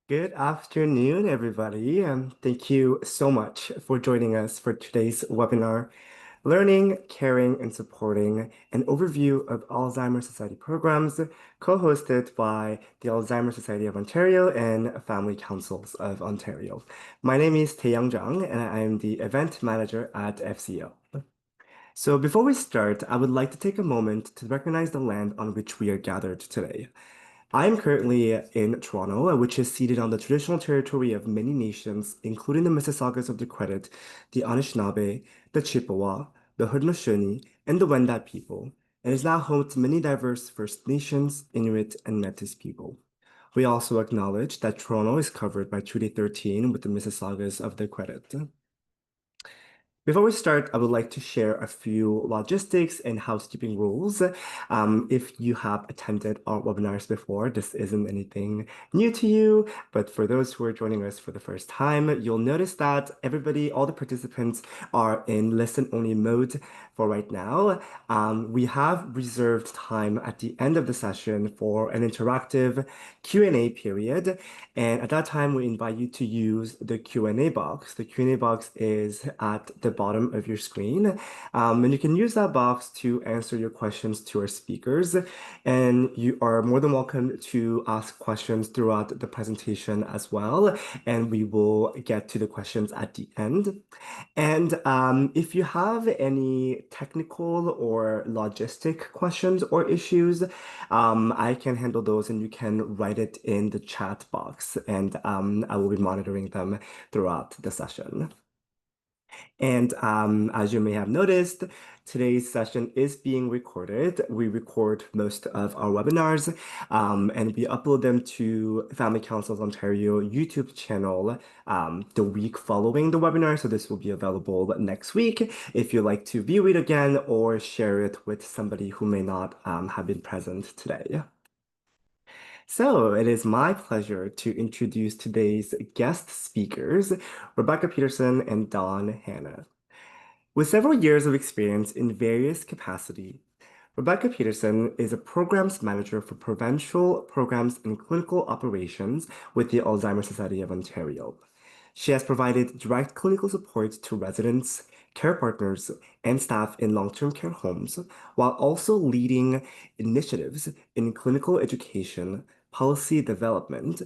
Good afternoon, everybody, and thank you so much for joining us for today's webinar, Learning, Caring, and Supporting an Overview of Alzheimer Society Programs, co-hosted by the Alzheimer Society of Ontario and Family Councils of Ontario. My name is Taeyang Zhang, and I am the event manager at FCO. So before we start, I would like to take a moment to recognize the land on which we are gathered today. I'm currently in Toronto, which is seated on the traditional territory of many nations, including the Mississaugas of the Credit, the Anishinaabe, the Chippewa, the Haudenosaunee, and the Wendat people, and is now home to many diverse First Nations, Inuit, and Métis people. We also acknowledge that Toronto is covered by Treaty 13 with the Mississaugas of the Credit. Before we start, I would like to share a few logistics and housekeeping rules. If you have attended our webinars before, this isn't anything new to you, but for those who are joining us for the first time, you'll notice that all the participants are in listen-only mode for right now. We have reserved time at the end of the session for an interactive Q&A period, and at that time, we invite you to use the Q&A box. The Q&A box is at the bottom of your screen, and you can use that box to answer your questions to our speakers. And you are more than welcome to ask questions throughout the presentation as well, and we will get to the questions at the end. And if you have any technical or logistic questions or issues, I can handle those and you can write it in the chat box, and I will be monitoring them throughout the session. And as you may have noticed, today's session is being recorded. We record most of our webinars and we upload them to Family Councils Ontario YouTube channel the week following the webinar. So this will be available next week if you'd like to view it again or share it with somebody who may not have been present today. So it is my pleasure to introduce today's guest speakers, Rebecca Peterson and Dawn Hanna. With several years of experience in various capacity, Rebecca Peterson is a programs manager for provincial programs and clinical operations with the Alzheimer Society of Ontario. She has provided direct clinical support to residents, care partners, and staff in long-term care homes, while also leading initiatives in clinical education, policy development,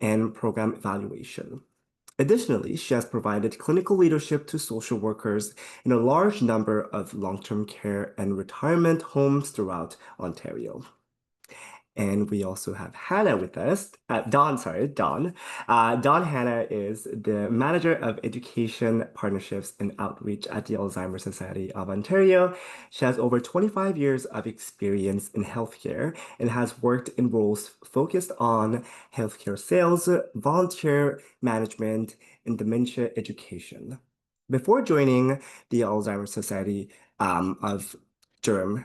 and program evaluation. Additionally, she has provided clinical leadership to social workers in a large number of long-term care and retirement homes throughout Ontario. And we also have Hannah with us. Dawn. Dawn Hannah is the Manager of Education, Partnerships, and Outreach at the Alzheimer Society of Ontario. She has over 25 years of experience in healthcare and has worked in roles focused on healthcare sales, volunteer management, and dementia education. Before joining the Alzheimer Society of Durham,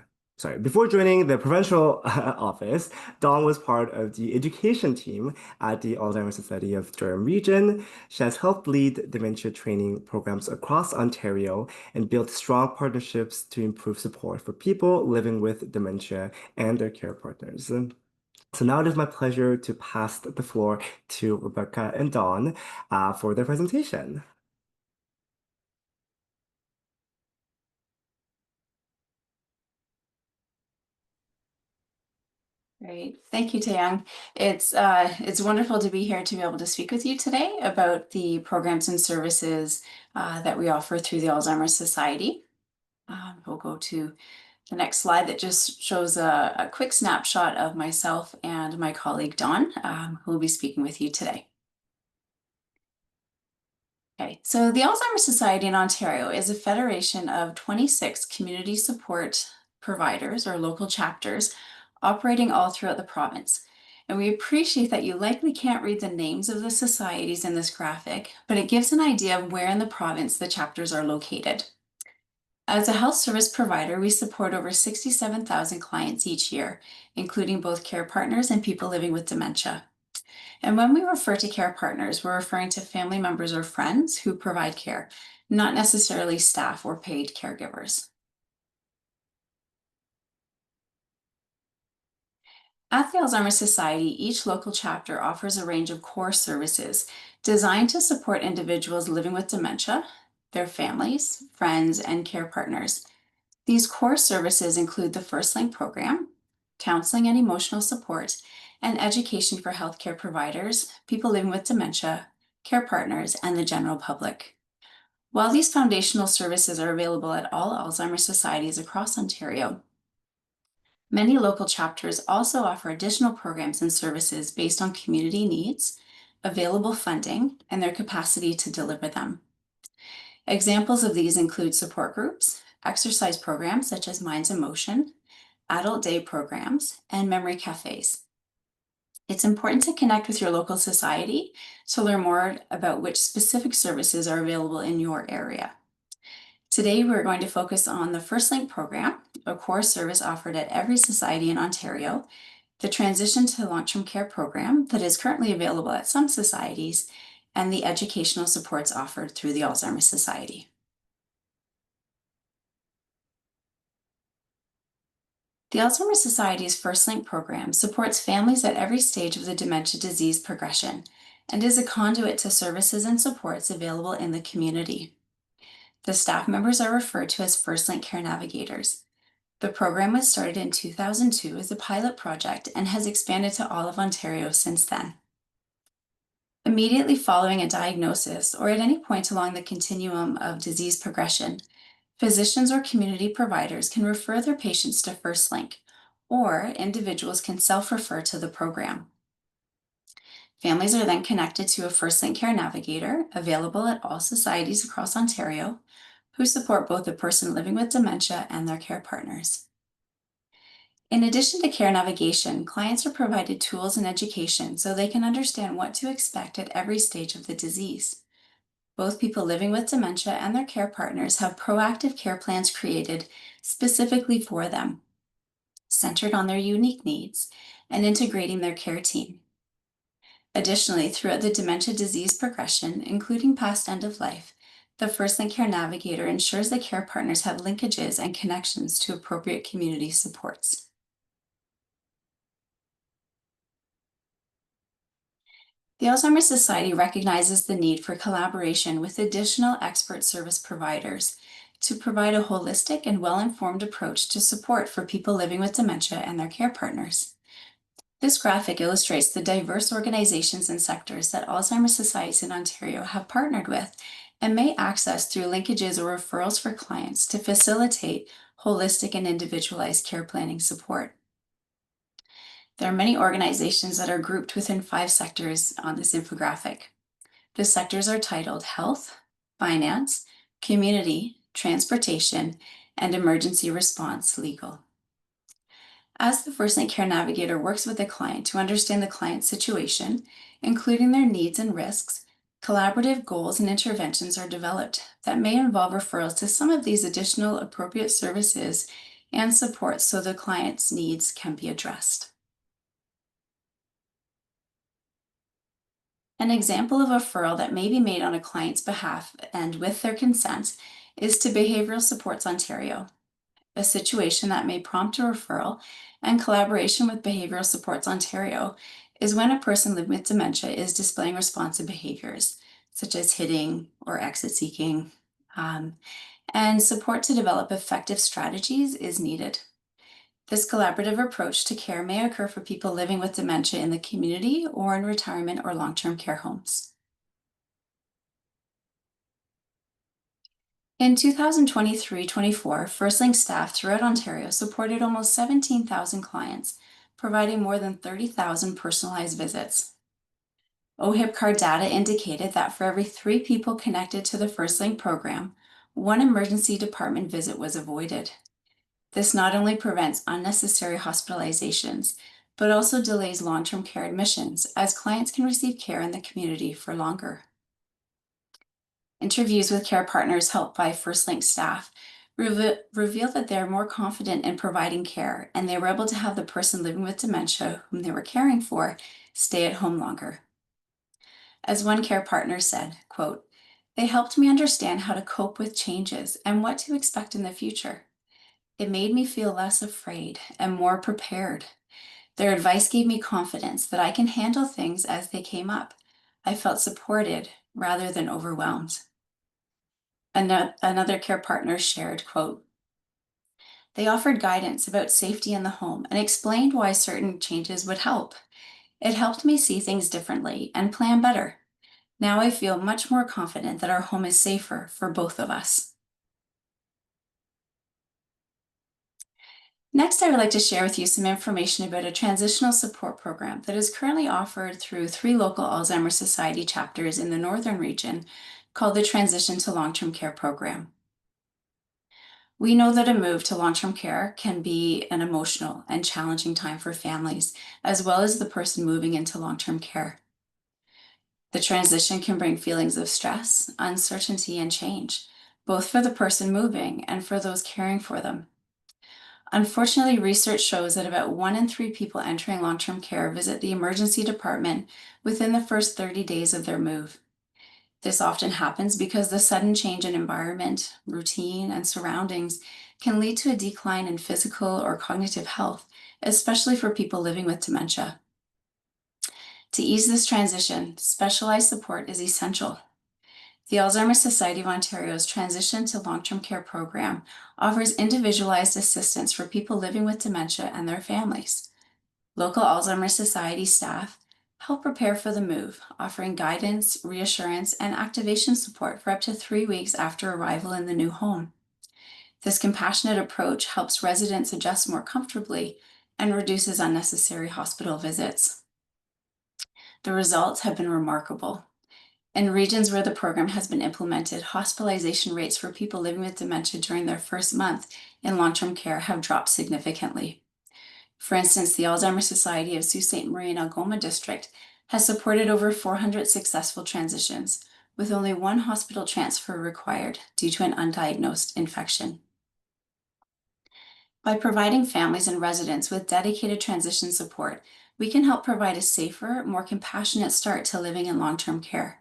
before joining the provincial office, Dawn was part of the education team at the Alzheimer Society of Durham region. She has helped lead dementia training programs across Ontario and built strong partnerships to improve support for people living with dementia and their care partners. So now it is my pleasure to pass the floor to Rebecca and Dawn for their presentation. Great. Thank you, Taeyang. It's wonderful to be here to be able to speak with you today about the programs and services that we offer through the Alzheimer Society. We'll go to the next slide that just shows a quick snapshot of myself and my colleague Dawn, who will be speaking with you today. Okay, so the Alzheimer Society in Ontario is a federation of 26 community support providers or local chapters operating all throughout the province. And we appreciate that you likely can't read the names of the societies in this graphic, but it gives an idea of where in the province the chapters are located. As a health service provider, we support over 67,000 clients each year, including both care partners and people living with dementia. And when we refer to care partners, we're referring to family members or friends who provide care, not necessarily staff or paid caregivers. At the Alzheimer Society, each local chapter offers a range of core services designed to support individuals living with dementia, their families, friends, and care partners. These core services include the First Link program, counseling and emotional support, and education for healthcare providers, people living with dementia, care partners, and the general public. While these foundational services are available at all Alzheimer societies across Ontario, many local chapters also offer additional programs and services based on community needs, available funding, and their capacity to deliver them. Examples of these include support groups, exercise programs such as Minds in Motion, adult day programs, and memory cafes. It's important to connect with your local society to learn more about which specific services are available in your area. Today, we're going to focus on the First Link program, a core service offered at every society in Ontario, the Transition to Long-Term Care program that is currently available at some societies, and the educational supports offered through the Alzheimer Society. The Alzheimer Society's First Link program supports families at every stage of the dementia disease progression and is a conduit to services and supports available in the community. The staff members are referred to as First Link Care Navigators. The program was started in 2002 as a pilot project and has expanded to all of Ontario since then. Immediately following a diagnosis or at any point along the continuum of disease progression, physicians or community providers can refer their patients to First Link, or individuals can self-refer to the program. Families are then connected to a First Link Care Navigator available at all societies across Ontario, who support both the person living with dementia and their care partners. In addition to care navigation, clients are provided tools and education so they can understand what to expect at every stage of the disease. Both people living with dementia and their care partners have proactive care plans created specifically for them, centered on their unique needs and integrating their care team. Additionally, throughout the dementia disease progression, including past end of life, the First Link Care Navigator ensures the care partners have linkages and connections to appropriate community supports. The Alzheimer Society recognizes the need for collaboration with additional expert service providers to provide a holistic and well-informed approach to support for people living with dementia and their care partners. This graphic illustrates the diverse organizations and sectors that Alzheimer societies in Ontario have partnered with and may access through linkages or referrals for clients to facilitate holistic and individualized care planning support. There are many organizations that are grouped within 5 sectors on this infographic. The sectors are titled Health, Finance, Community, Transportation, and Emergency Response Legal. As the First Link Care Navigator works with the client to understand the client's situation, including their needs and risks, collaborative goals and interventions are developed that may involve referrals to some of these additional appropriate services and supports so the client's needs can be addressed. An example of a referral that may be made on a client's behalf and with their consent is to Behavioral Supports Ontario, a situation that may prompt a referral and collaboration with Behavioral Supports Ontario is when a person living with dementia is displaying responsive behaviors, such as hitting or exit seeking, and support to develop effective strategies is needed. This collaborative approach to care may occur for people living with dementia in the community or in retirement or long-term care homes. In 2023-24, FirstLink staff throughout Ontario supported almost 17,000 clients, providing more than 30,000 personalized visits. OHIP card data indicated that for every 3 people connected to the FirstLink program, 1 emergency department visit was avoided. This not only prevents unnecessary hospitalizations, but also delays long-term care admissions as clients can receive care in the community for longer. Interviews with care partners helped by FirstLink staff reveal that they are more confident in providing care, and they were able to have the person living with dementia whom they were caring for stay at home longer. As one care partner said, quote, "They helped me understand how to cope with changes and what to expect in the future. It made me feel less afraid and more prepared. Their advice gave me confidence that I can handle things as they came up. I felt supported rather than overwhelmed. Another care partner shared, quote, "They offered guidance about safety in the home and explained why certain changes would help. It helped me see things differently and plan better. Now I feel much more confident that our home is safer for both of us." Next, I would like to share with you some information about a transitional support program that is currently offered through 3 local Alzheimer Society chapters in the northern region called the Transition to Long-Term Care Program. We know that a move to long-term care can be an emotional and challenging time for families, as well as the person moving into long-term care. The transition can bring feelings of stress, uncertainty, and change, both for the person moving and for those caring for them. Unfortunately, research shows that about 1 in 3 people entering long-term care visit the emergency department within the first 30 days of their move. This often happens because the sudden change in environment, routine, and surroundings can lead to a decline in physical or cognitive health, especially for people living with dementia. To ease this transition, specialized support is essential. The Alzheimer Society of Ontario's Transition to Long-Term Care program offers individualized assistance for people living with dementia and their families. Local Alzheimer Society staff help prepare for the move, offering guidance, reassurance, and activation support for up to 3 weeks after arrival in the new home. This compassionate approach helps residents adjust more comfortably and reduces unnecessary hospital visits. The results have been remarkable. In regions where the program has been implemented, hospitalization rates for people living with dementia during their first month in long-term care have dropped significantly. For instance, the Alzheimer Society of Sault Ste. Marie and Algoma District has supported over 400 successful transitions, with only 1 hospital transfer required due to an undiagnosed infection. By providing families and residents with dedicated transition support, we can help provide a safer, more compassionate start to living in long-term care.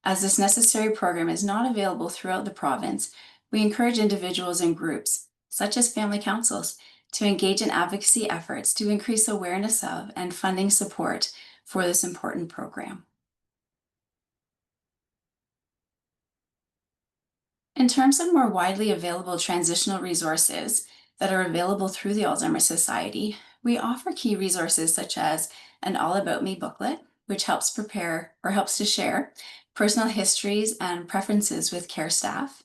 As this necessary program is not available throughout the province, we encourage individuals and groups, such as family councils, to engage in advocacy efforts to increase awareness of and funding support for this important program. In terms of more widely available transitional resources that are available through the Alzheimer Society, we offer key resources such as an All About Me booklet, which helps to share personal histories and preferences with care staff,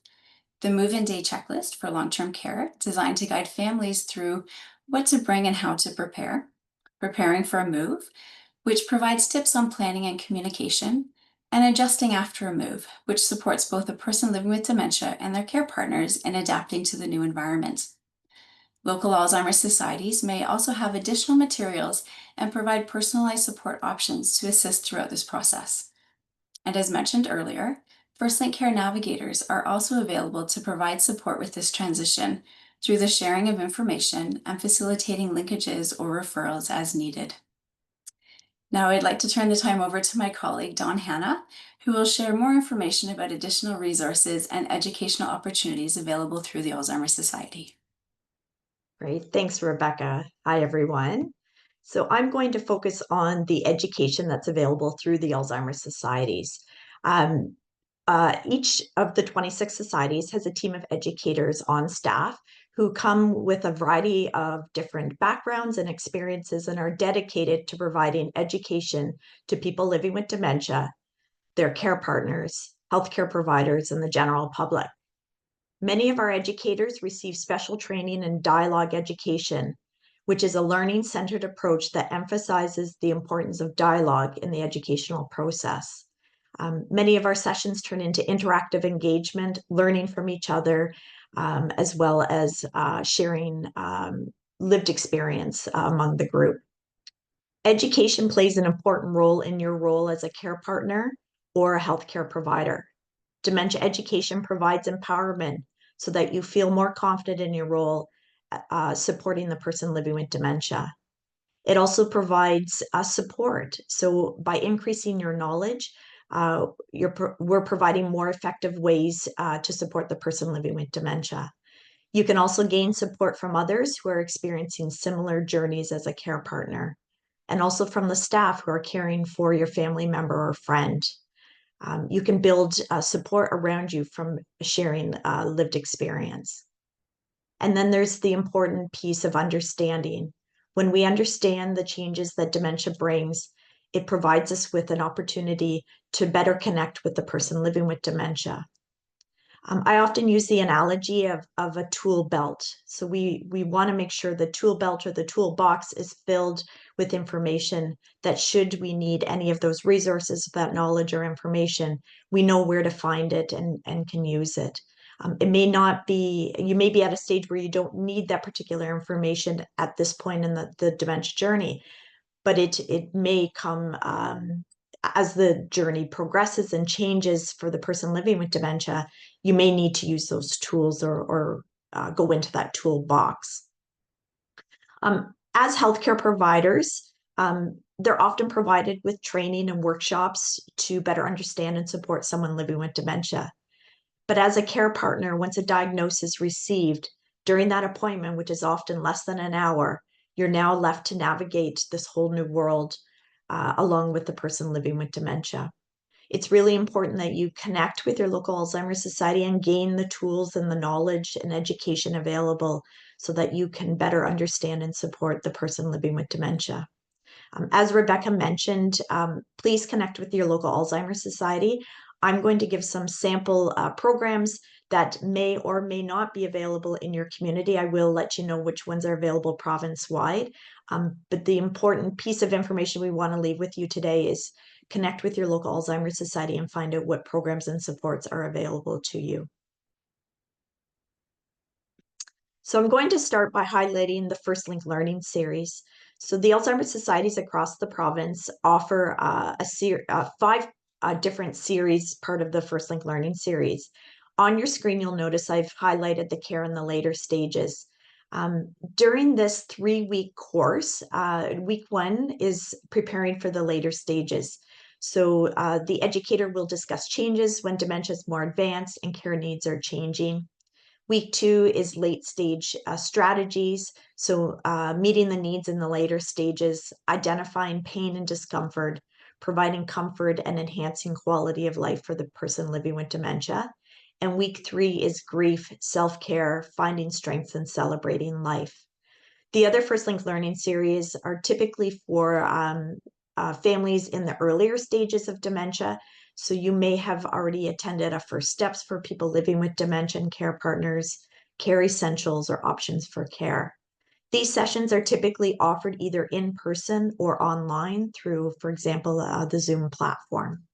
the move-in day checklist for long-term care, designed to guide families through what to bring and how to prepare, preparing for a move, which provides tips on planning and communication, and adjusting after a move, which supports both the person living with dementia and their care partners in adapting to the new environment. Local Alzheimer's societies may also have additional materials and provide personalized support options to assist throughout this process. And as mentioned earlier, FirstLink Care navigators are also available to provide support with this transition through the sharing of information and facilitating linkages or referrals as needed. Now I'd like to turn the time over to my colleague, Dawn Hanna, who will share more information about additional resources and educational opportunities available through the Alzheimer's Society. Great. Thanks, Rebecca. Hi, everyone. So I'm going to focus on the education that's available through the Alzheimer Societies. Each of the 26 societies has a team of educators on staff who come with a variety of different backgrounds and experiences and are dedicated to providing education to people living with dementia, their care partners, healthcare providers, and the general public. Many of our educators receive special training in dialogue education, which is a learning-centered approach that emphasizes the importance of dialogue in the educational process. Many of our sessions turn into interactive engagement, learning from each other, as well as sharing lived experience among the group. Education plays an important role in your role as a care partner or a healthcare provider. Dementia education provides empowerment so that you feel more confident in your role supporting the person living with dementia. It also provides support. So by increasing your knowledge, we're providing more effective ways to support the person living with dementia. You can also gain support from others who are experiencing similar journeys as a care partner, and also from the staff who are caring for your family member or friend. You can build support around you from sharing lived experience. And then there's the important piece of understanding. When we understand the changes that dementia brings, it provides us with an opportunity to better connect with the person living with dementia. I often use the analogy of a tool belt. So we want to make sure the tool belt or the toolbox is filled with information that should we need any of those resources, that knowledge or information, we know where to find it and can use it. It may not be, you may be at a stage where you don't need that particular information at this point in the dementia journey, but it may come as the journey progresses and changes for the person living with dementia. You may need to use those tools or go into that toolbox. As healthcare providers, they're often provided with training and workshops to better understand and support someone living with dementia. But as a care partner, once a diagnosis is received, during that appointment, which is often less than an hour, you're now left to navigate this whole new world along with the person living with dementia. It's really important that you connect with your local Alzheimer's Society and gain the tools and the knowledge and education available so that you can better understand and support the person living with dementia. As Rebecca mentioned, please connect with your local Alzheimer's Society. I'm going to give some sample programs that may or may not be available in your community. I will let you know which ones are available province-wide. But the important piece of information we want to leave with you today is connect with your local Alzheimer's Society and find out what programs and supports are available to you. So I'm going to start by highlighting the First Link Learning Series. So the Alzheimer Societies across the province offer five different series, part of the First Link Learning Series. On your screen, you'll notice I've highlighted the care in the later stages. During this 3-week course, week 1 is preparing for the later stages. So the educator will discuss changes when dementia is more advanced and care needs are changing. Week 2 is late stage strategies. So meeting the needs in the later stages, identifying pain and discomfort, providing comfort and enhancing quality of life for the person living with dementia. And week 3 is grief, self-care, finding strength and celebrating life. The other First Link Learning series are typically for families in the earlier stages of dementia. So you may have already attended a First Steps for people living with dementia and care partners, care essentials, or options for care. These sessions are typically offered either in person or online through, for example, the Zoom platform.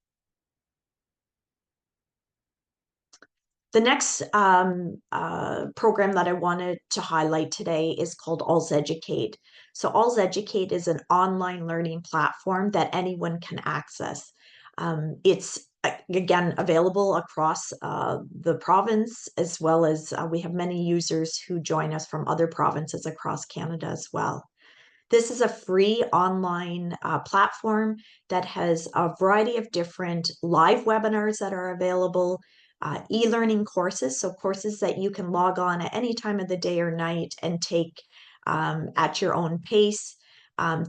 The next program that I wanted to highlight today is called Educate. So Educate is an online learning platform that anyone can access. It's again available across the province, as well as we have many users who join us from other provinces across Canada as well. This is a free online platform that has a variety of different live webinars that are available, e-learning courses, so courses that you can log on at any time of the day or night and take at your own pace.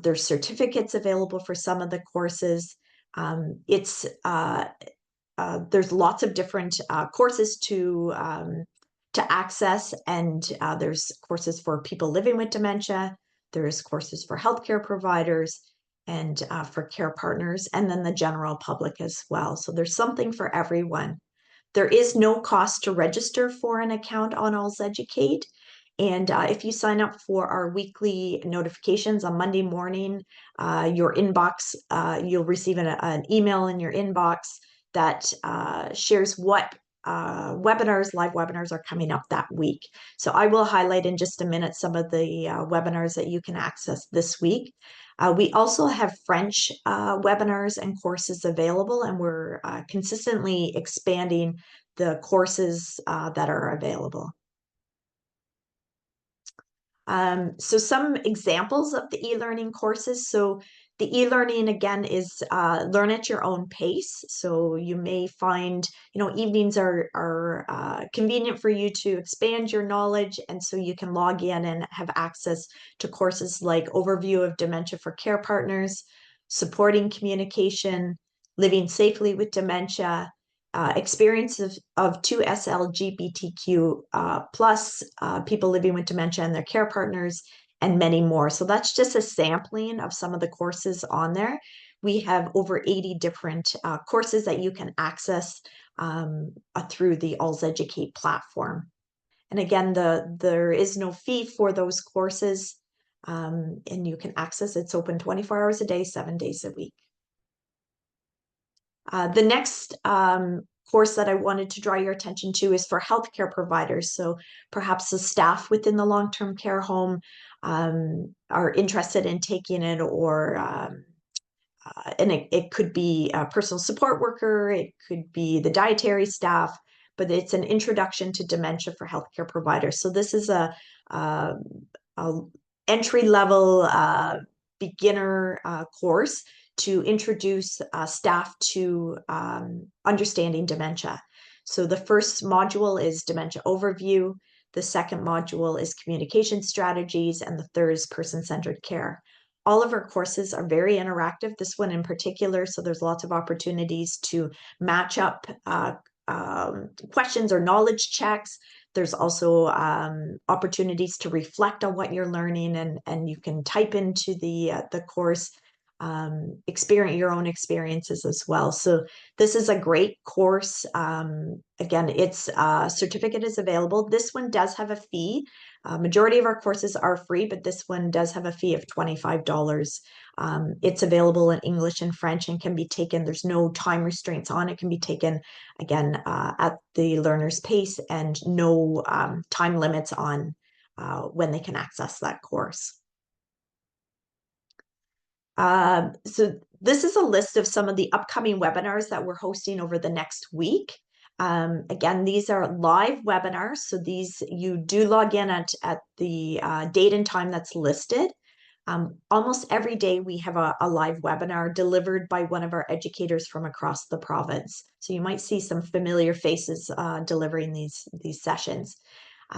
There's certificates available for some of the courses. There's lots of different courses to access, and there's courses for people living with dementia. There's courses for healthcare providers and for care partners, and then the general public as well. So there's something for everyone. There is no cost to register for an account on Educate. And if you sign up for our weekly notifications on Monday morning, your inbox, you'll receive an email in your inbox that shares what live webinars are coming up that week. So I will highlight in just a minute some of the webinars that you can access this week. We also have French webinars and courses available, and we're consistently expanding the courses that are available. So some examples of the e-learning courses. So the e-learning again is learn at your own pace. So you may find, evenings are convenient for you to expand your knowledge, and so you can log in and have access to courses like Overview of Dementia for Care Partners, Supporting Communication, Living Safely with Dementia, experience of 2 SLGBTQ plus people living with dementia and their care partners, and many more. So that's just a sampling of some of the courses on there. We have over 80 different courses that you can access through the AlzEducate platform. And again, there is no fee for those courses, and you can access. It's open 24 hours a day, 7 days a week. The next course that I wanted to draw your attention to is for healthcare providers. So perhaps the staff within the long-term care home are interested in taking it, or and it could be a personal support worker, it could be the dietary staff, but it's an introduction to dementia for healthcare providers. So this is a entry-level beginner course to introduce staff to understanding dementia. So the first module is dementia overview, the second module is communication strategies, and the third is person-centered care. All of our courses are very interactive, this one in particular, so there's lots of opportunities to match up questions or knowledge checks. There's also opportunities to reflect on what you're learning, and you can type into the course experience your own experiences as well. So this is a great course. Again, its certificate is available. This one does have a fee. Majority of our courses are free, but this one does have a fee of $25. It's available in English and French and can be taken. There's no time restraints on it. It can be taken again at the learner's pace, and no time limits on when they can access that course. So this is a list of some of the upcoming webinars that we're hosting over the next week. Again, these are live webinars, so these you do log in at the date and time that's listed. Almost every day we have a live webinar delivered by one of our educators from across the province. So you might see some familiar faces delivering these sessions.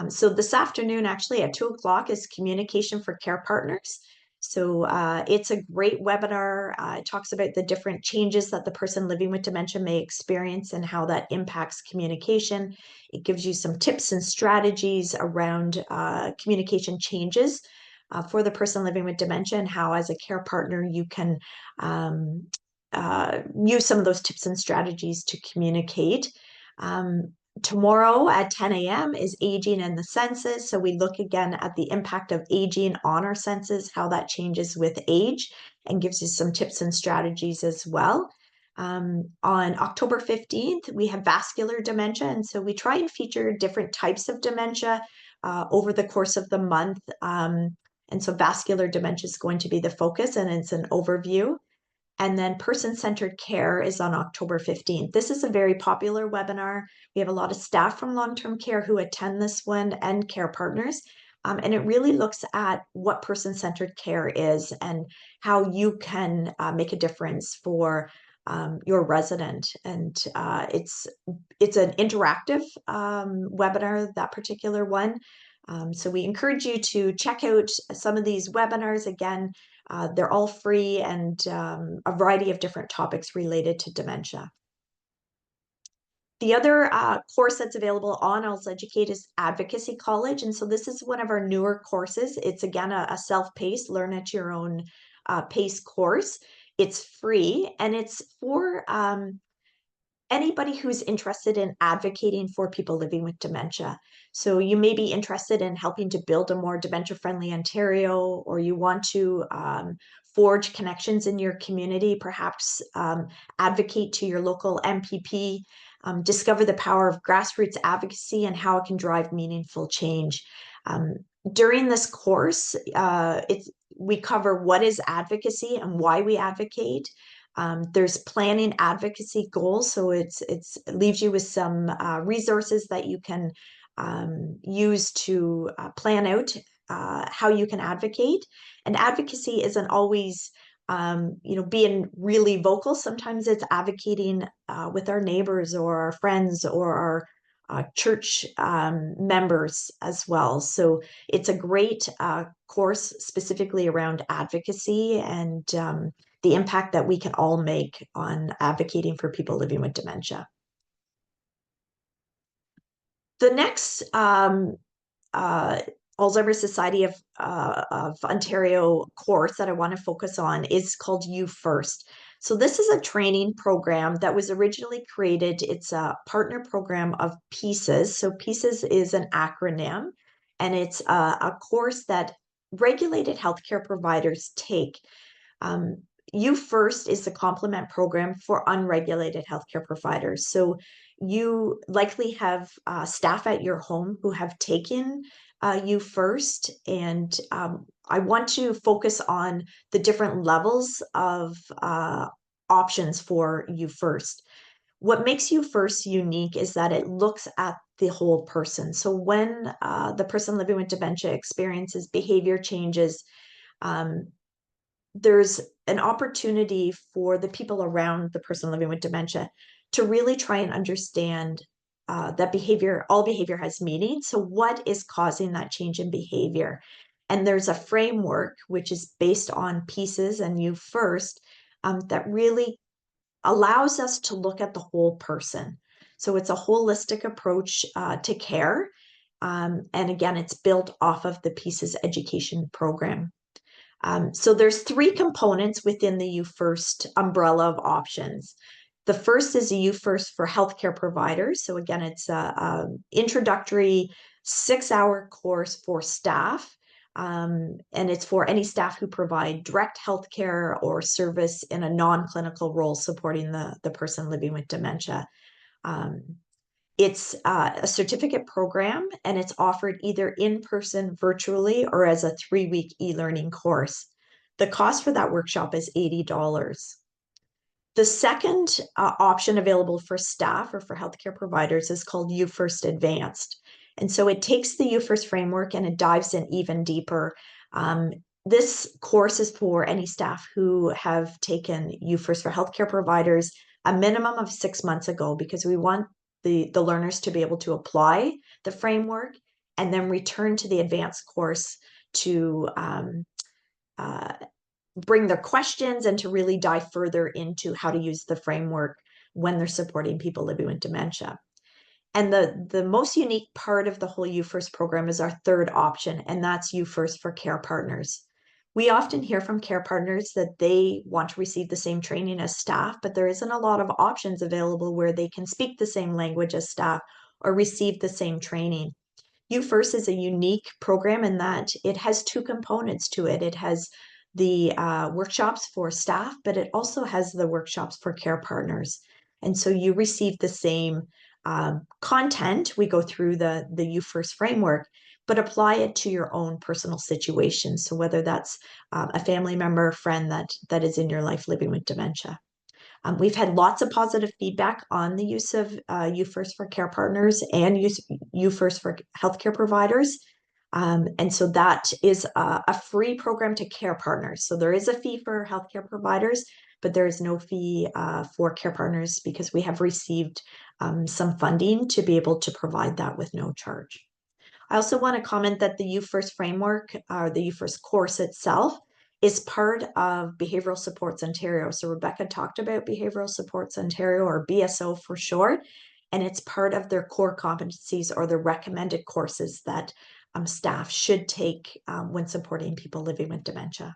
So this afternoon, actually at 2 o'clock, is Communication for Care Partners. So it's a great webinar. It talks about the different changes that the person living with dementia may experience and how that impacts communication. It gives you some tips and strategies around communication changes for the person living with dementia, and how as a care partner you can use some of those tips and strategies to communicate. Tomorrow at 10 a.m. is Aging and the Senses. So we look again at the impact of aging on our senses, how that changes with age, and gives you some tips and strategies as well. On October 15th, we have vascular dementia. And so we try and feature different types of dementia over the course of the month. And so vascular dementia is going to be the focus, and it's an overview. And then person-centered care is on October 15th. This is a very popular webinar. We have a lot of staff from long-term care who attend this one, and care partners. And it really looks at what person-centered care is and how you can make a difference for your resident. And it's an interactive webinar, that particular one. So we encourage you to check out some of these webinars. Again, they're all free, and a variety of different topics related to dementia. The other course that's available on AlzEducate is Advocacy College. And so this is one of our newer courses. It's again a self-paced, learn at your own pace course. It's free, and it's for anybody who's interested in advocating for people living with dementia. So you may be interested in helping to build a more dementia-friendly Ontario, or you want to forge connections in your community, perhaps advocate to your local MPP, discover the power of grassroots advocacy and how it can drive meaningful change. During this course, we cover what is advocacy and why we advocate. There's planning advocacy goals, so it leaves you with some resources that you can use to plan out how you can advocate. And advocacy isn't always being really vocal. Sometimes it's advocating with our neighbors or our friends or our church members as well. So it's a great course specifically around advocacy and the impact that we can all make on advocating for people living with dementia. The next Alzheimer Society of Ontario course that I want to focus on is called You First. So this is a training program that was originally created. It's a partner program of PIECES. So PIECES is an acronym, and it's a course that regulated healthcare providers take. You First is the complement program for unregulated healthcare providers. So you likely have staff at your home who have taken You First, and I want to focus on the different levels of options for You First. What makes You First unique is that it looks at the whole person. So when the person living with dementia experiences behavior changes, there's an opportunity for the people around the person living with dementia to really try and understand that all behavior has meaning. So what is causing that change in behavior? And there's a framework which is based on PIECES and You First that really allows us to look at the whole person. So it's a holistic approach to care. And again, it's built off of the PIECES education program. So there's three components within the You First umbrella of options. The first is a You First for healthcare providers. So again, it's a introductory 6-hour course for staff. And it's for any staff who provide direct healthcare or service in a non-clinical role supporting the person living with dementia. It's a certificate program, and it's offered either in person, virtually, or as a 3-week e-learning course. The cost for that workshop is $80. The second option available for staff or for healthcare providers is called You First Advanced. And so it takes the You First framework and it dives in even deeper. This course is for any staff who have taken You First for healthcare providers a minimum of 6 months ago, because we want the learners to be able to apply the framework and then return to the advanced course to bring their questions and to really dive further into how to use the framework when they're supporting people living with dementia. And the most unique part of the whole You First program is our third option, and that's You First for care partners. We often hear from care partners that they want to receive the same training as staff, but there isn't a lot of options available where they can speak the same language as staff or receive the same training. You First is a unique program in that it has two components to it. It has the workshops for staff, but it also has the workshops for care partners. And so you receive the same content. We go through the You First framework, but apply it to your own personal situation. So whether that's a family member, friend that is in your life living with dementia. We've had lots of positive feedback on the use of You First for care partners and You First for healthcare providers. And so that is a free program to care partners. So there is a fee for healthcare providers, but there is no fee for care partners because we have received some funding to be able to provide that with no charge. I also want to comment that the You First framework, the You First course itself, is part of Behavioral Supports Ontario. So Rebecca talked about Behavioral Supports Ontario, or BSO for short, and it's part of their core competencies or the recommended courses that staff should take when supporting people living with dementia.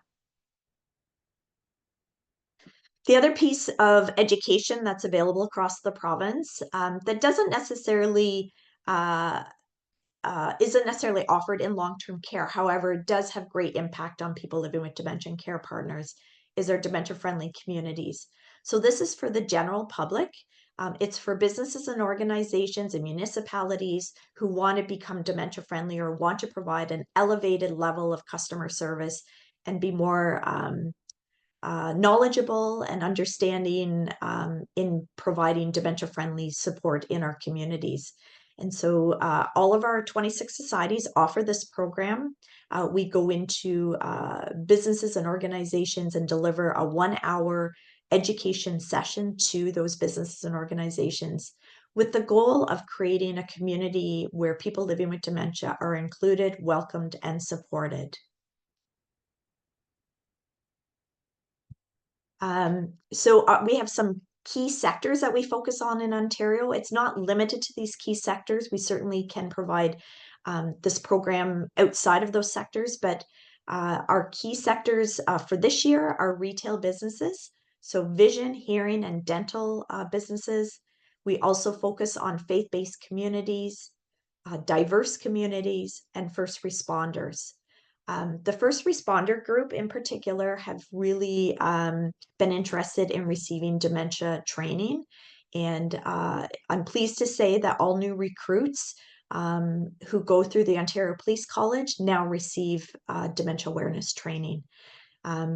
The other piece of education that's available across the province that doesn't necessarily isn't necessarily offered in long-term care, however, it does have great impact on people living with dementia and care partners, is our dementia-friendly communities. So this is for the general public. It's for businesses and organizations and municipalities who want to become dementia-friendly or want to provide an elevated level of customer service and be more knowledgeable and understanding in providing dementia-friendly support in our communities. And so all of our 26 societies offer this program. We go into businesses and organizations and deliver a 1-hour education session to those businesses and organizations with the goal of creating a community where people living with dementia are included, welcomed, and supported. So we have some key sectors that we focus on in Ontario. It's not limited to these key sectors. We certainly can provide this program outside of those sectors, but our key sectors for this year are retail businesses, so vision, hearing, and dental businesses. We also focus on faith-based communities, diverse communities, and first responders. The first responder group in particular have really been interested in receiving dementia training. And I'm pleased to say that all new recruits who go through the Ontario Police College now receive dementia awareness training.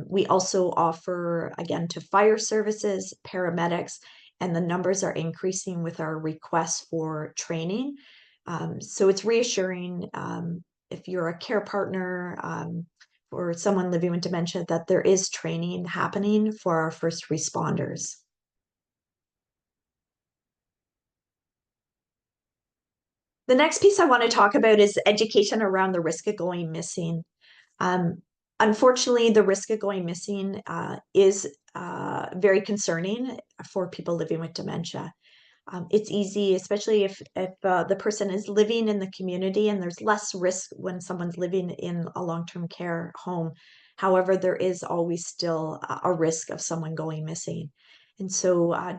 We also offer, again, to fire services, paramedics, and the numbers are increasing with our requests for training. So it's reassuring if you're a care partner or someone living with dementia that there is training happening for our first responders. The next piece I want to talk about is education around the risk of going missing. Um, Unfortunately, the risk of going missing is very concerning for people living with dementia. It's easy, especially if the person is living in the community, and there's less risk when someone's living in a long-term care home. However, there is always still a risk of someone going missing. And so I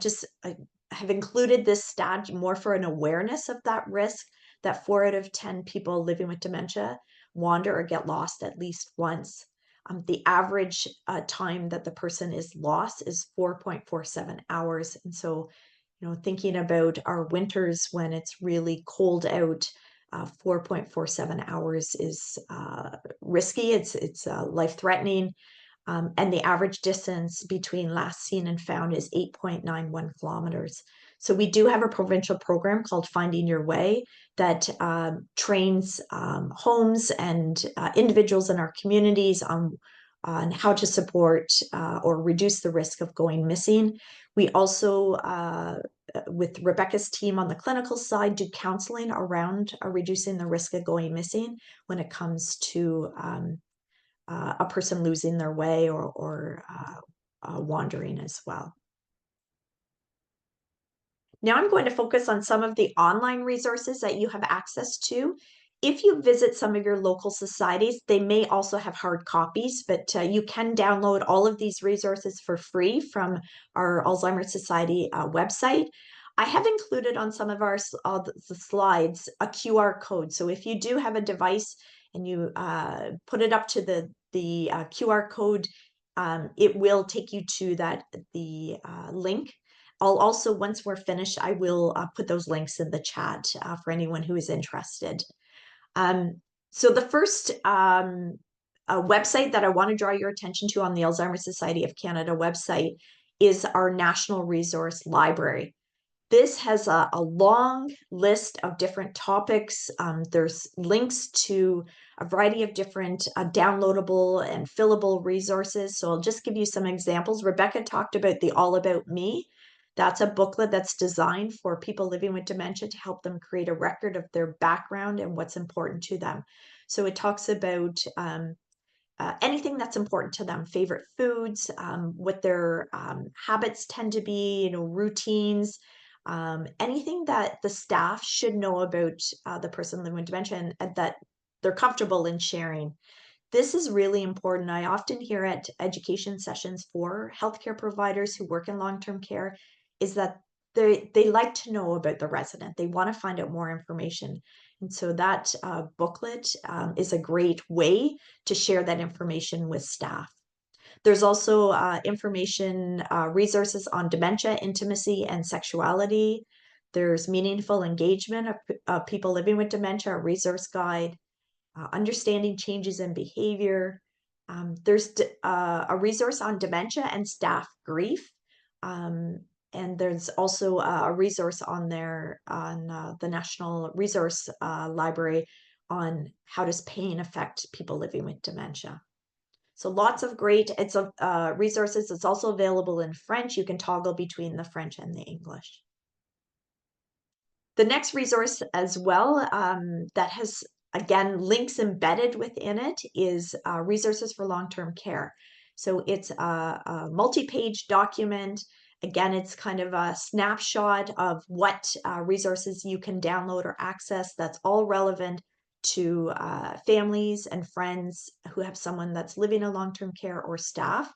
have included this stat more for an awareness of that risk, that 4 out of 10 people living with dementia wander or get lost at least once. The average time that the person is lost is 4.47 hours. And so thinking about our winters when it's really cold out, 4.47 hours is risky. It's life-threatening. And the average distance between last seen and found is 8.91 kilometers. So we do have a provincial program called Finding Your Way that trains homes and individuals in our communities on how to support or reduce the risk of going missing. We also, with Rebecca's team on the clinical side, do counseling around reducing the risk of going missing when it comes to a person losing their way or wandering as well. Now I'm going to focus on some of the online resources that you have access to. If you visit some of your local societies, they may also have hard copies, but you can download all of these resources for free from our Alzheimer Society website. I have included on some of the slides a QR code. So if you do have a device and you put it up to the QR code, it will take you to the link. I'll also, once we're finished, I will put those links in the chat for anyone who is interested. So the first website that I want to draw your attention to on the Alzheimer Society of Canada website is our National Resource Library. This has a long list of different topics. There's links to a variety of different downloadable and fillable resources. So I'll just give you some examples. Rebecca talked about the All About Me. That's a booklet that's designed for people living with dementia to help them create a record of their background and what's important to them. So it talks about anything that's important to them, favorite foods, what their habits tend to be, routines, anything that the staff should know about the person living with dementia and that they're comfortable in sharing. This is really important. I often hear at education sessions for healthcare providers who work in long-term care is that they like to know about the resident. They want to find out more information. And so that booklet is a great way to share that information with staff. There's also information resources on dementia, intimacy, and sexuality. There's meaningful engagement of people living with dementia, a resource guide, understanding changes in behavior. There's a resource on dementia and staff grief. And there's also a resource on there on the National Resource Library on how does pain affect people living with dementia. So lots of great resources. It's also available in French. You can toggle between the French and the English. The next resource as well that has, again, links embedded within it is resources for long-term care. So it's a multi-page document. Again, it's kind of a snapshot of what resources you can download or access that's all relevant to families and friends who have someone that's living in long-term care or staff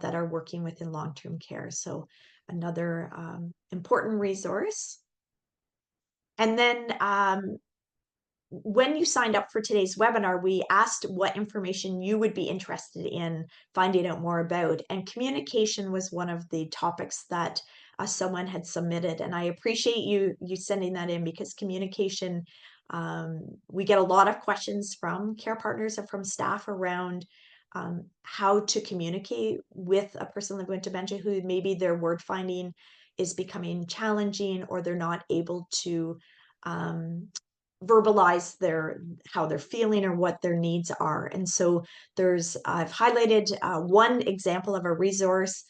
that are working within long-term care. So another important resource. And then when you signed up for today's webinar, we asked what information you would be interested in finding out more about. And communication was one of the topics that someone had submitted. And I appreciate you sending that in, because communication, we get a lot of questions from care partners and from staff around how to communicate with a person living with dementia who maybe their word finding is becoming challenging, or they're not able to verbalize how they're feeling or what their needs are. And so I've highlighted one example of a resource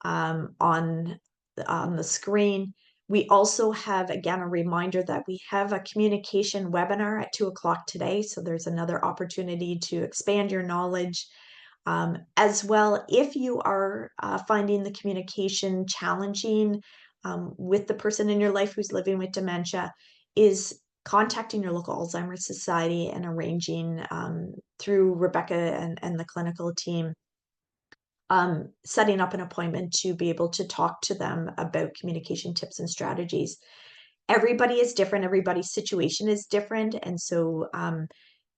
on the screen. We also have, again, a reminder that we have a communication webinar at 2 o'clock today. So there's another opportunity to expand your knowledge. As well, if you are finding the communication challenging with the person in your life who's living with dementia, is contacting your local Alzheimer Society and arranging through Rebecca and the clinical team, setting up an appointment to be able to talk to them about communication tips and strategies. Everybody is different. Everybody's situation is different. And so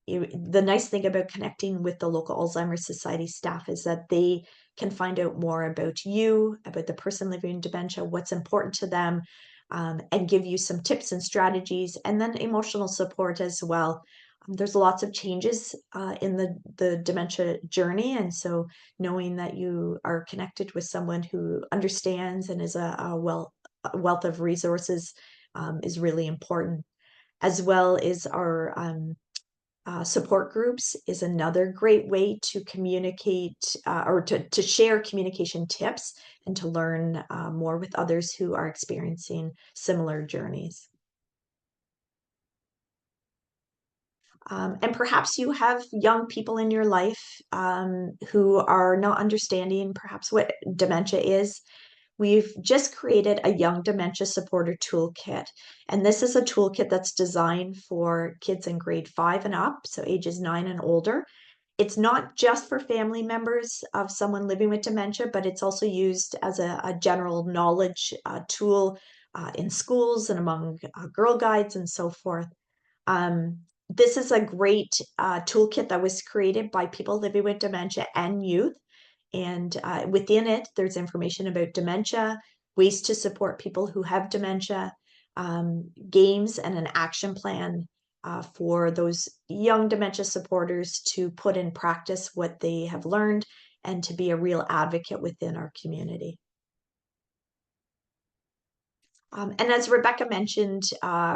the nice thing about connecting with the local Alzheimer's Society staff is that they can find out more about you, about the person living in dementia, what's important to them, and give you some tips and strategies, and then emotional support as well. There's lots of changes in the dementia journey, and so knowing that you are connected with someone who understands and is a wealth of resources is really important. As well as our support groups is another great way to communicate or to share communication tips and to learn more with others who are experiencing similar journeys. And perhaps you have young people in your life who are not understanding perhaps what dementia is. We've just created a Young Dementia Supporter Toolkit. And this is a toolkit that's designed for kids in grade 5 and up, so ages 9 and older. It's not just for family members of someone living with dementia, but it's also used as a general knowledge tool in schools and among Girl Guides and so forth. This is a great toolkit that was created by people living with dementia and youth. And within it, there's information about dementia, ways to support people who have dementia, games, and an action plan for those young dementia supporters to put in practice what they have learned and to be a real advocate within our community. And as Rebecca mentioned,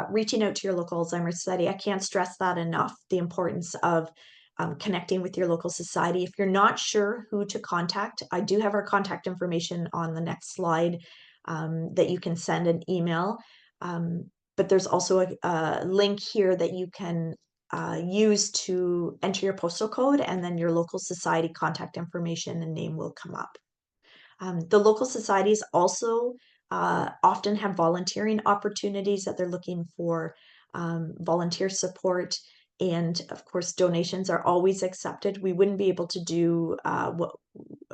reaching out to your local Alzheimer's Society, I can't stress that enough, the importance of connecting with your local society. If you're not sure who to contact, I do have our contact information on the next slide that you can send an email. But there's also a link here that you can use to enter your postal code, and then your local society contact information and name will come up. The local societies also often have volunteering opportunities that they're looking for volunteer support. And of course, donations are always accepted. We wouldn't be able to do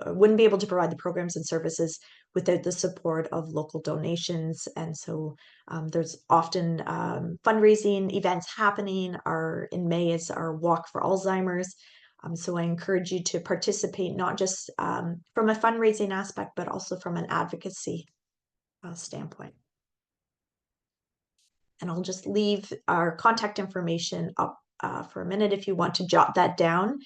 wouldn't be able to provide the programs and services without the support of local donations. And so there's often fundraising events happening. In May is our Walk for Alzheimer's. So I encourage you to participate, not just from a fundraising aspect, but also from an advocacy standpoint. And I'll just leave our contact information up for a minute if you want to jot that down.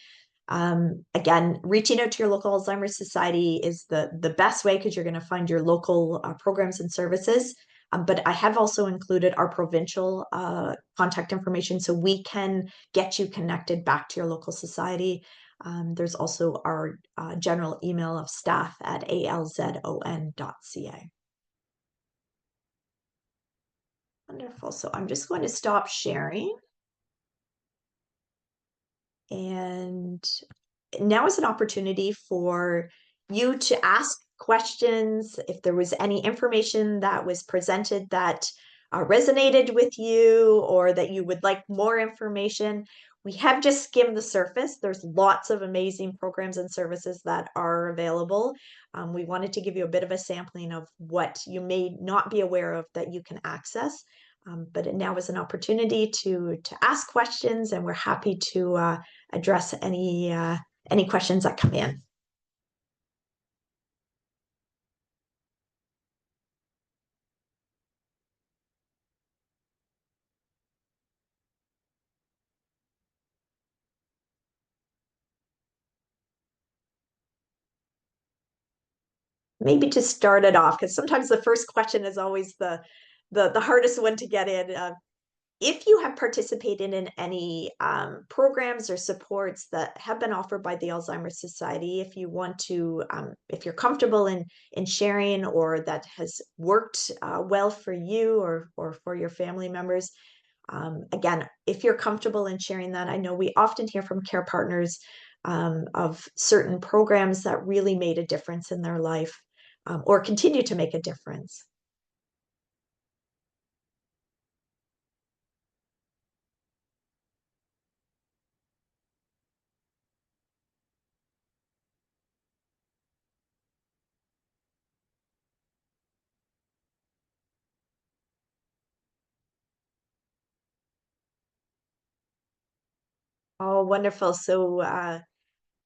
Again, reaching out to your local Alzheimer's Society is the best way because you're going to find your local programs and services. But I have also included our provincial contact information so we can get you connected back to your local society. There's also our general email of staff@alzon.ca. Wonderful. So I'm just going to stop sharing. And now is an opportunity for you to ask questions. If there was any information that was presented that resonated with you or that you would like more information, we have just skimmed the surface. There's lots of amazing programs and services that are available. We wanted to give you a bit of a sampling of what you may not be aware of that you can access. But now is an opportunity to ask questions, and we're happy to address any questions that come in. Maybe to start it off, because sometimes the first question is always the hardest one to get in. If you have participated in any programs or supports that have been offered by the Alzheimer's Society, if you want to, if you're comfortable in sharing, or that has worked well for you or for your family members, again, if you're comfortable in sharing that, I know we often hear from care partners of certain programs that really made a difference in their life, or continue to make a difference. Oh, wonderful. So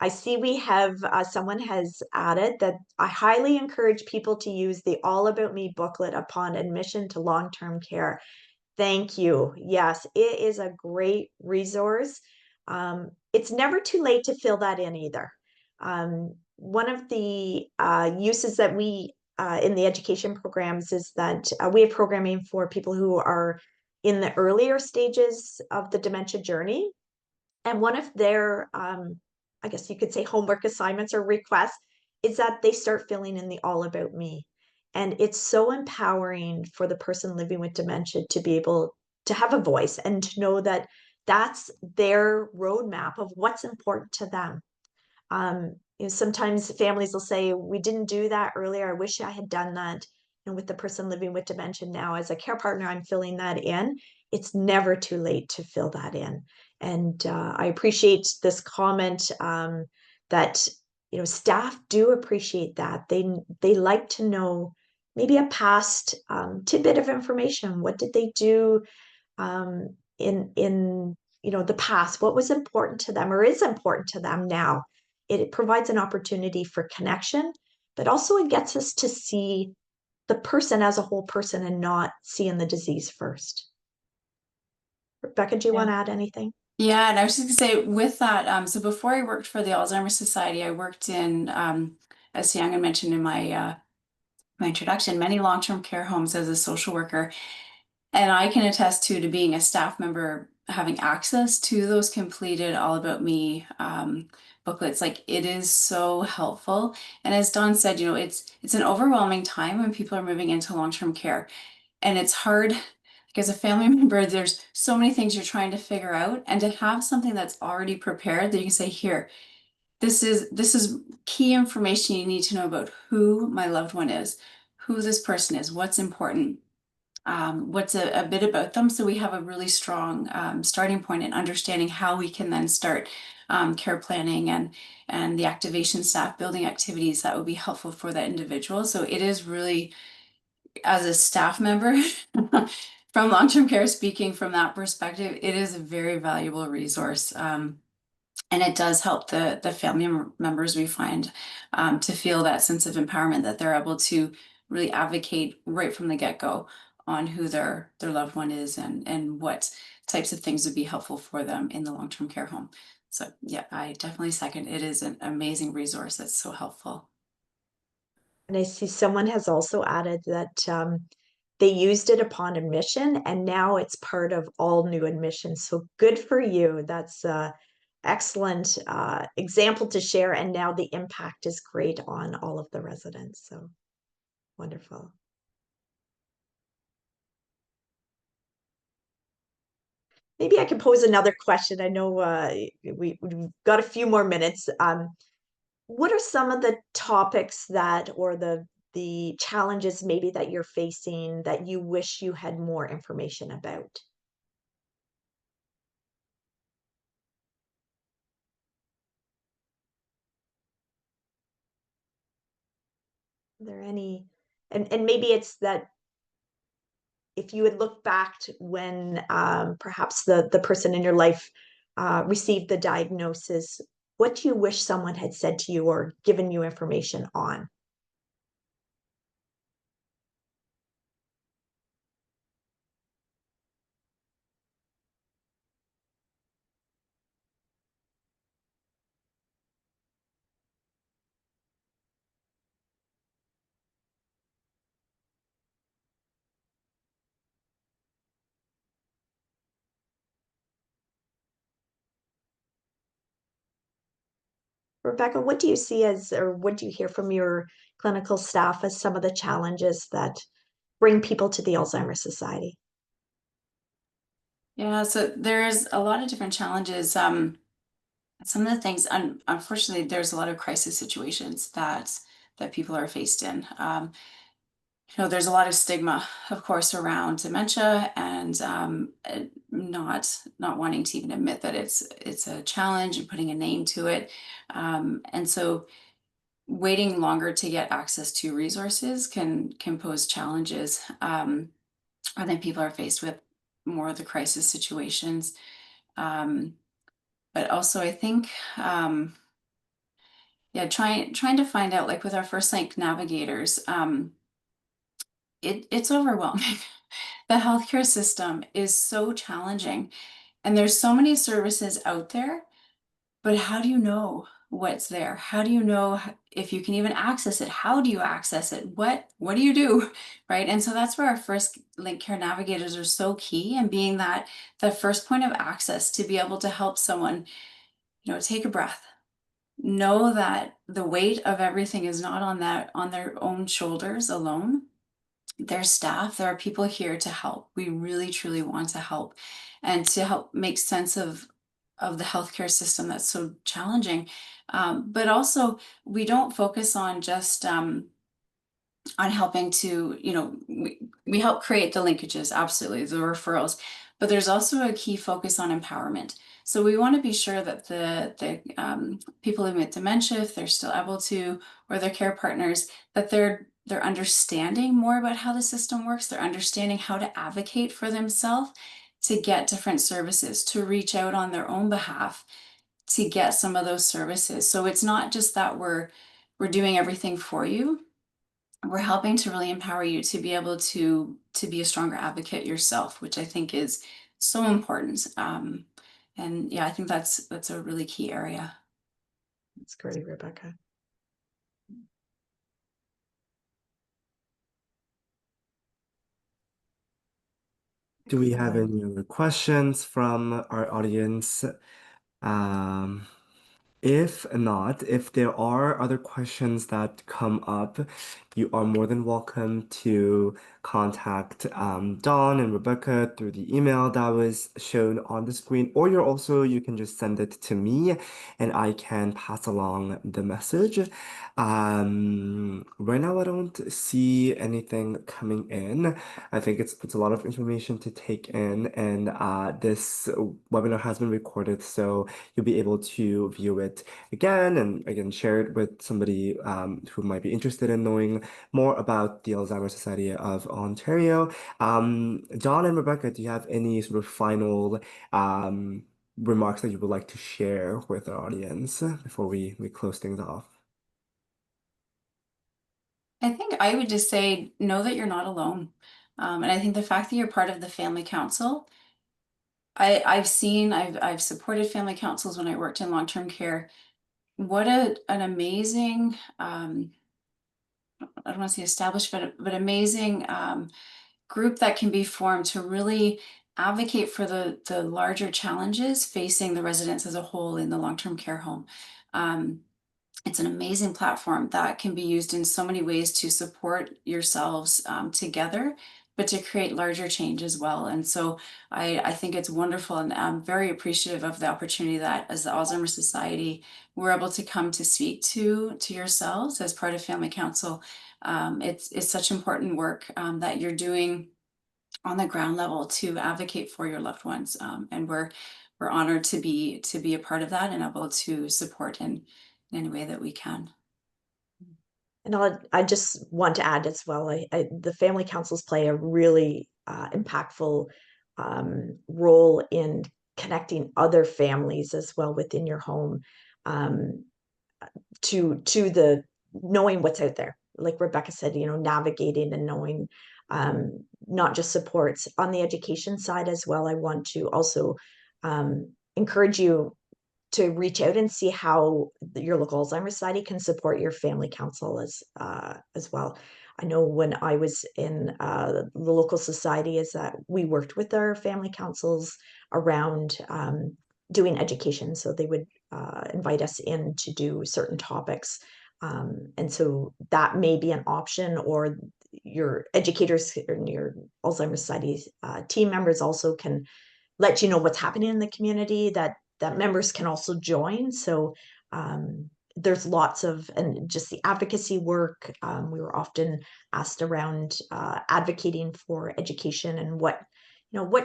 I see we have someone has added that I highly encourage people to use the All About Me booklet upon admission to long-term care. Thank you. Yes, it is a great resource. It's never too late to fill that in either. One of the uses that we in the education programs is that we have programming for people who are in the earlier stages of the dementia journey. And one of their, I guess you could say, homework assignments or requests is that they start filling in the All About Me. And it's so empowering for the person living with dementia to be able to have a voice and to know that that's their roadmap of what's important to them. Sometimes families will say, we didn't do that earlier. I wish I had done that. And with the person living with dementia now, as a care partner, I'm filling that in. It's never too late to fill that in. And I appreciate this comment that staff do appreciate that. They like to know maybe a past tidbit of information. What did they do in the past? What was important to them or is important to them now? It provides an opportunity for connection, but also it gets us to see the person as a whole person and not seeing the disease first. Rebecca, do you want to add anything? Yeah, and I was just gonna say with that, so before I worked for the Alzheimer Society, I worked in, as Young had mentioned in my introduction, many long-term care homes as a social worker. And I can attest to being a staff member, having access to those completed All About Me booklets. Like, it is so helpful. And as Dawn said, it's an overwhelming time when people are moving into long-term care. And it's hard, like as a family member, there's so many things you're trying to figure out. And to have something that's already prepared that you can say, here, this is key information you need to know about who my loved one is, who this person is, what's important, what's a bit about them, so we have a really strong starting point in understanding how we can then start care planning and the activation staff building activities that would be helpful for that individual. So it is really, as a staff member from long-term care, speaking from that perspective, it is a very valuable resource. And it does help the family members, we find, to feel that sense of empowerment that they're able to really advocate right from the get-go on who their loved one is and what types of things would be helpful for them in the long-term care home. So yeah, I definitely second. It is an amazing resource that's so helpful. And I see someone has also added that they used it upon admission and now it's part of all new admissions. So good for you. That's excellent example to share. And now the impact is great on all of the residents. So wonderful. Maybe I can pose another question. I know we've got a few more minutes. What are some of the topics that, or the challenges maybe that you're facing that you wish you had more information about? Are there any, and maybe it's that if you had looked back to when perhaps the person in your life received the diagnosis, what do you wish someone had said to you or given you information on? Rebecca, what do you see as, or what do you hear from your clinical staff as some of the challenges that bring people to the Alzheimer's Society? Yeah, so there's a lot of different challenges. Some of the things, unfortunately, there's a lot of crisis situations that people are faced in. There's a lot of stigma, of course, around dementia, and not wanting to even admit that it's a challenge and putting a name to it. And so waiting longer to get access to resources can pose challenges. I think people are faced with more of the crisis situations. Um, but also I think yeah, trying to find out, like with our first link navigators, it's overwhelming. The healthcare system is so challenging and there's so many services out there, but how do you know what's there? How do you know if you can even access it? How do you access it? What do you do? Right? And so that's where our first link care navigators are so key, and being that first point of access to be able to help someone, take a breath, know that the weight of everything is not on their own shoulders alone. There's staff, there are people here to help. We really truly want to help, and to help make sense of the healthcare system that's so challenging. But also, we don't focus on just on helping to, we help create the linkages, absolutely, the referrals, but there's also a key focus on empowerment. So we want to be sure that the people living with dementia, if they're still able to, or their care partners, that they're understanding more about how the system works. They're understanding how to advocate for themselves, to get different services, to reach out on their own behalf, to get some of those services. So it's not just that we're doing everything for you. We're helping to really empower you to be able to be a stronger advocate yourself, which I think is so important. And yeah, I think that's a really key area. That's great, Rebecca. Do we have Excellent. any other questions from our audience? Um, If not, if there are other questions that come up, you are more than welcome to contact Dawn and Rebecca through the email that was shown on the screen, or you can just send it to me and I can pass along the message. Right now I don't see anything coming in. I think it's a lot of information to take in, and this webinar has been recorded, so you'll be able to view it again and again share it with somebody who might be interested in knowing more about the Alzheimer Society of Ontario. John and Rebecca, do you have any sort of final remarks that you would like to share with our audience before we close things off? I think I would just say, know that you're not alone. And I think the fact that you're part of the family council I've supported family councils when I worked in long-term care. What an amazing, I don't want to say established, but amazing group that can be formed to really advocate for the larger challenges facing the residents as a whole in the long-term care home. It's an amazing platform that can be used in so many ways to support yourselves together, but to create larger change as well. And so I think it's wonderful, and I'm very appreciative of the opportunity that as the Alzheimer Society, we're able to come to speak to yourselves as part of Family Council. It's such important work that you're doing on the ground level to advocate for your loved ones. And we're honored to be a part of that and able to support in any way that we can. And I just want to add as well, the family councils play a really impactful role in connecting other families as well within your home, um, to the knowing what's out there. Like Rebecca said, navigating and knowing, not just supports on the education side as well. I want to also encourage you to reach out and see how your local Alzheimer's Society can support your family council as well. I know when I was in the local society, is that we worked with our family councils around doing education. So they would invite us in to do certain topics. And so that may be an option, or your educators and your Alzheimer's Society team members also can let you know what's happening in the community, that members can also join. So there's lots of, and just the advocacy work. We were often asked around advocating for education and what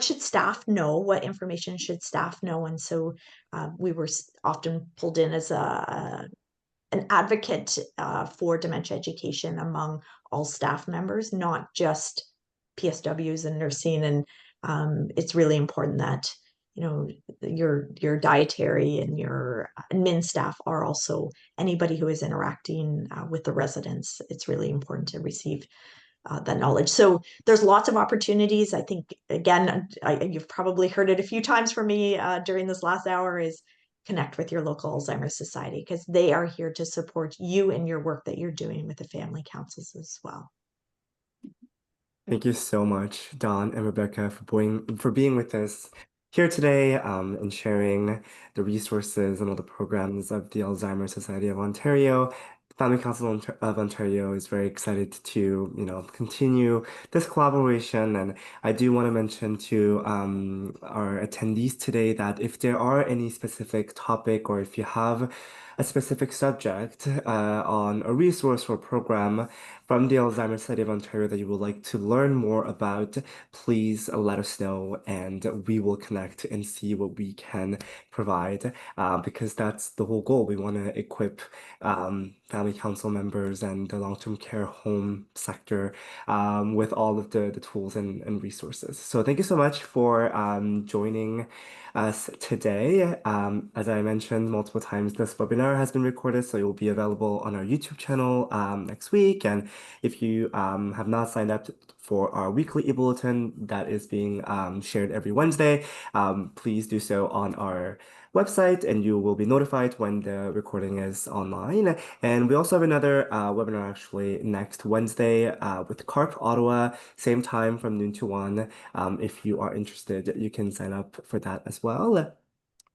should staff know, what information should staff know. And so we were often pulled in as an advocate for dementia education among all staff members, not just PSWs and nursing. And it's really important that your dietary and your admin staff are also anybody who is interacting with the residents. It's really important to receive that knowledge. So there's lots of opportunities. I think, again, you've probably heard it a few times from me during this last hour, is connect with your local Alzheimer's Society, because they are here to support you in your work that you're doing with the family councils as well. Thank you so much, Don and Rebecca, for being with us here today, and sharing the resources and all the programs of the Alzheimer Society of Ontario. Family Council of Ontario is very excited to, continue this collaboration. And I do want to mention to our attendees today that if there are any specific topic, or if you have a specific subject on a resource or program from the Alzheimer Society of Ontario that you would like to learn more about, please let us know, and we will connect and see what we can provide, because that's the whole goal. We want to equip family council members and the long-term care home sector with all of the tools and resources. So thank you so much for joining us today. As I mentioned multiple times, this webinar has been recorded, so it will be available on our YouTube channel next week. And if you have not signed up for our weekly e-bulletin that is being shared every Wednesday, please do so on our website, and you will be notified when the recording is online. And we also have another webinar actually next Wednesday with CARP Ottawa, same time from noon to 1. If you are interested, you can sign up for that as well.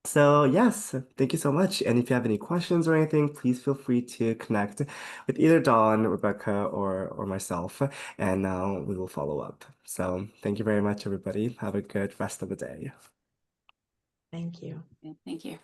So yes, thank you so much. And if you have any questions or anything, please feel free to connect with either Dawn, Rebecca, or myself, and we will follow up. So thank you very much, everybody. Have a good rest of the day. Thank you. Thank you.